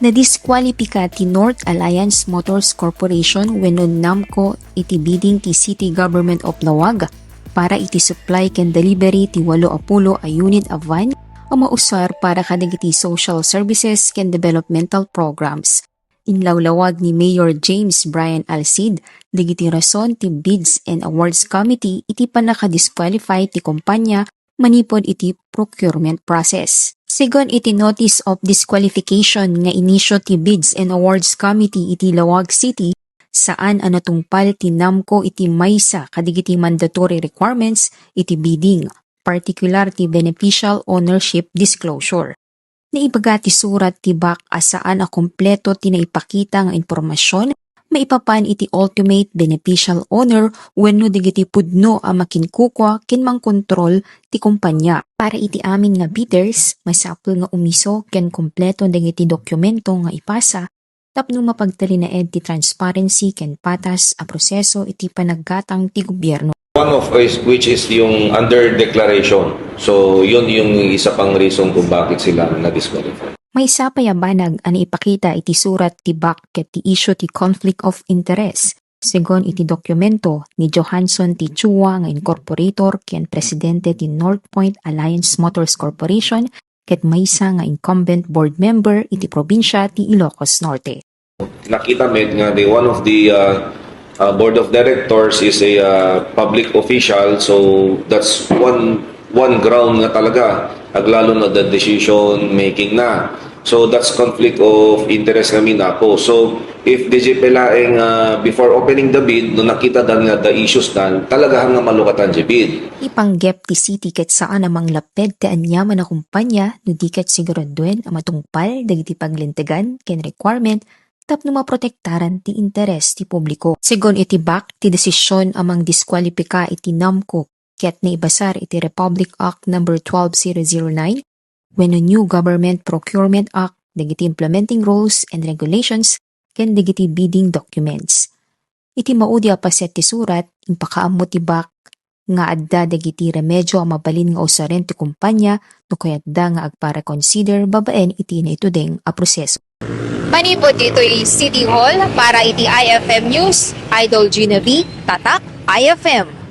Nadiskwalipika ti North Alliance Motors Corporation wenno NAMCO iti bidding ti City Government of Lawag para iti supply ken delivery ti 80 a unit a van o mausar para kadagiti social services ken developmental programs. Inlawlawag ni Mayor James Brian Alcid digiti rason ti Bids and Awards Committee iti panakadisqualify ti kumpanya manipod iti procurement process. Sigon iti Notice of Disqualification nga inisyo ti Bids and Awards Committee iti Lawag City saan anatungpal ti NAMCO iti maysa kadigiti mandatory requirements iti bidding, particular ti beneficial ownership disclosure. Naibaga ti surat ti BAC asaan a kompleto ti naipakita nga impormasyon maipapan iti ultimate beneficial owner wenno digiti pudno a makinkukwa ken mangkontrol ti kumpanya. Para iti amin nga bidders, masapul nga umiso ken kompleto digiti dokumento nga ipasa tapno mapagtalinaed ti transparency ken patas a proseso iti panaggatang ti gobyerno. One of which is yung under declaration. So yun yung isa pang reason kung bakit sila na-disqualify. May sapayabanag ani ipakita iti surat ti BAC ket ti issue ti conflict of interest. Segon iti dokumento ni Johansson T. Chua nga incorporator ken presidente ti North Point Alliance Motors Corporation ket maysa nga incumbent board member iti probinsya ti Ilocos Norte. Nakita med nga one of the board of directors is a public official, so that's one ground nga talaga aglalo na the decision making na. So that's conflict of interest kami na po. So if DJ Pelaeng before opening the bid, no nakita dan nga the issues dan, talaga nga malukatan di bid. Ipanggep ti city ket saan namang laped ti anyaman na kumpanya no di ket siguraduen a matungpal dagiti paglintegan ken requirement tapno maprotektaran ti interes ti publiko. Segon iti BAC ti desisyon amang diskwalipika iti NAMCO ket naibasar iti Republic Act No. 12009 wenno New Government Procurement Act dagiti implementing rules and regulations ken dagiti bidding documents. Iti maudi a paset ti surat impakaammo ti BAC nga adda dagiti remedyo a mabalin nga usaren ti kumpanya no kayadda nga agpara consider babaen iti naitudeng a proseso. Manipod dito City Hall para iti IFM News, Idol Gina V, Tatak, IFM.